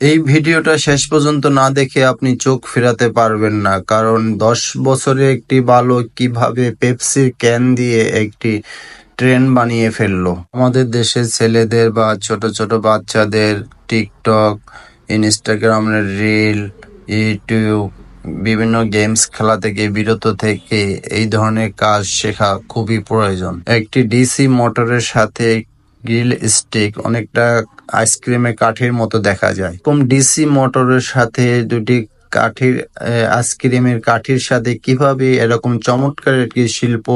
এই ভিডিওটা শেষ পর্যন্ত না দেখে আপনি চোখ ফেরাতে পারবেন না, কারণ 10 বছরে একটি বালক কিভাবে পেপসির ক্যান দিয়ে একটি ট্রেন বানিয়ে ফেললো। আমাদের দেশের ছেলেদের বা ছোট ছোট বাচ্চাদের টিকটক, ইনস্টাগ্রামের রিল, ইউটিউব, বিভিন্ন গেমস খেলা থেকে বিরত থেকে এই ধরনের কাজ শেখা খুবই প্রয়োজন। একটি ডিসি মোটরের সাথে গ্রিল স্টিক অনেকটা আইসক্রিমের কাঠির মতো দেখা যায়। এরকম ডিসি মোটরের সাথে দুটি কাঠির আইসক্রিমের কাঠির সাথে কিভাবে এরকম চমৎকার একটি শিল্প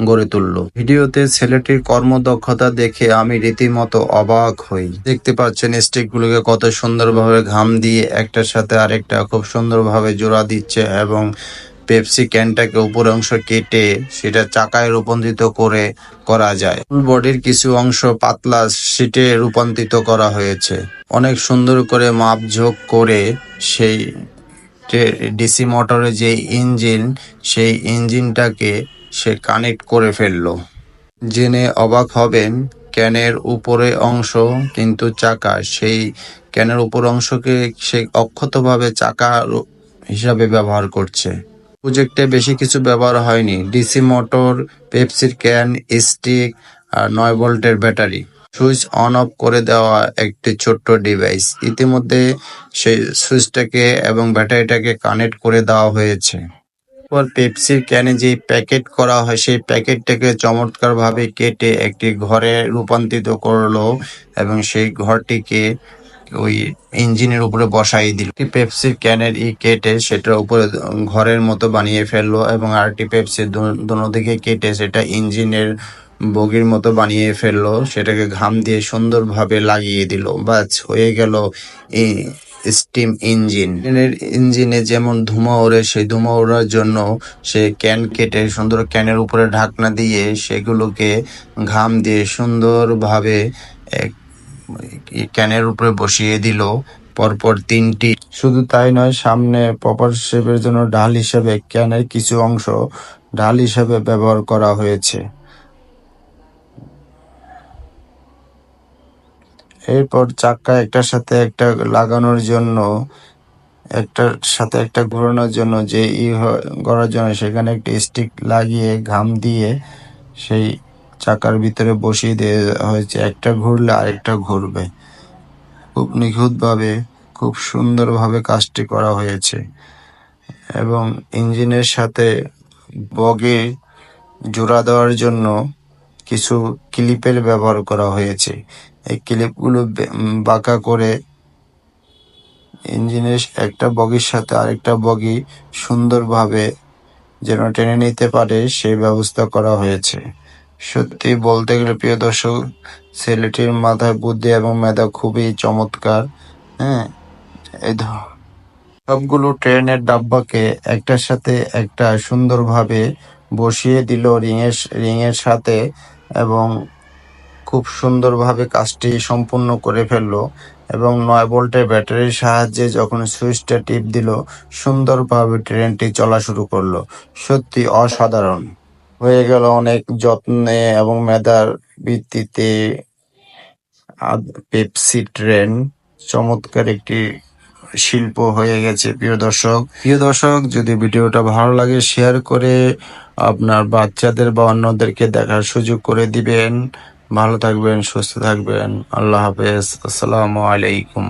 গড়ে তুললো। ভিডিওতে ছেলেটির কর্মদক্ষতা দেখে আমি রীতিমতো অবাক হই। দেখতে পাচ্ছেন স্টিকগুলোকে কত সুন্দরভাবে ঘাম দিয়ে একটার সাথে আরেকটা খুব সুন্দরভাবে জোড়া দিচ্ছে এবং পেপসি ক্যানটাকে উপরের অংশ কেটে সেটা চাকায় রূপান্তরিত করা যায়। বডির কিছু অংশ পাতলা শীটে রূপান্তরিত করা হয়েছে। অনেক সুন্দর করে মাপঝোঁক করে সেই ডিসি মোটরের যে ইঞ্জিন, সেই ইঞ্জিনটাকে সে কানেক্ট করে ফেললো। জেনে অবাক হবেন, ক্যানের উপরে অংশ কিন্তু চাকা, সেই ক্যানের উপর অংশকে সে অক্ষতভাবে চাকা হিসাবে ব্যবহার করছে। প্রজেক্টে বেশি কিছু ব্যবহার হয়নি, ডিসি মোটর, পেপসির ক্যান, স্টিক আর 9 ভোল্টের ব্যাটারি। সুইচ অন অফ করে দেওয়া একটি ছোট্ট ডিভাইস। ইতিমধ্যে সেই সুইচটাকে এবং ব্যাটারিটাকে কানেক্ট করে দেওয়া হয়েছে। পর পেপসির ক্যানে যে প্যাকেট করা হয় সেই প্যাকেটটাকে চমৎকারভাবে কেটে একটি ঘরে রূপান্তরিত করলো এবং সেই ঘরটিকে ওই ইঞ্জিনের উপরে বসাই দিল। পেপসির ক্যানের কেটে সেটার উপরে ঘরের মতো বানিয়ে ফেললো এবং আরেকটি পেপসির দোনো দিকে কেটে সেটা ইঞ্জিনের বগির মতো বানিয়ে ফেললো। সেটাকে ঘাম দিয়ে সুন্দরভাবে লাগিয়ে দিল। বাস হয়ে গেল স্টিম ইঞ্জিন। ইঞ্জিনে যেমন ধোঁয়া ওড়ে, সেই ধোঁয়া ওড়ার জন্য সে ক্যান কেটে সুন্দর ক্যানের উপরে ঢাকনা দিয়ে সেগুলোকে ঘাম দিয়ে সুন্দরভাবে ক্যানের উপরে বসিয়ে দিল পরপর 3টি। শুধু তাই নয়, সামনে প্রপার শেপের জন্য ঢাল হিসেবে ক্যানের কিছু অংশ ঢাল হিসেবে ব্যবহার করা হয়েছে। এরপর চাকা একটার সাথে একটা লাগানোর জন্য, একটার সাথে একটা ঘোরানোর জন্য যে করার জন্য সেখানে একটি স্টিক লাগিয়ে ঘাম দিয়ে সেই চাকার ভিতরে বসিয়ে দেওয়া হয়েছে। একটা ঘুরলে আরেকটা ঘুরবে। খুব নিখুঁতভাবে, খুব সুন্দরভাবে কাজটি করা হয়েছে এবং ইঞ্জিনের সাথে বগি জোড়া দেওয়ার জন্য কিছু ক্লিপের ব্যবহার করা হয়েছে। এই ক্লিপগুলো বাঁকা করে ইঞ্জিনের একটা বগির সাথে আরেকটা বগি সুন্দরভাবে যেন টেনে নিতে পারে সেই ব্যবস্থা করা হয়েছে। সত্যি বলতে গেলে প্রিয় দর্শক, ছেলেটির মাথায় বুদ্ধি এবং মেধা খুবই চমৎকার। হ্যাঁ, এই সবগুলো ট্রেনের ডাব্বাকে একটার সাথে একটা সুন্দরভাবে বসিয়ে দিল রিংয়ের সাথে এবং খুব সুন্দরভাবে কাজটি সম্পূর্ণ করে ফেললো এবং 9 ভোল্টের ব্যাটারির সাহায্যে যখন সুইচটা টিপ দিল, সুন্দরভাবে ট্রেনটি চলা শুরু করলো। সত্যি অসাধারণ হয়ে গেল। অনেক যত্নে এবং মেধার ভিত্তিতে পেপসি ট্রেন চমৎকার একটি শিল্প হয়ে গেছে। প্রিয় দর্শক, যদি ভিডিওটা ভালো লাগে শেয়ার করে আপনার বাচ্চাদের বা অন্যদেরকে দেখার সুযোগ করে দিবেন। ভালো থাকবেন, সুস্থ থাকবেন। আল্লাহ হাফেজ। আসসালামু আলাইকুম।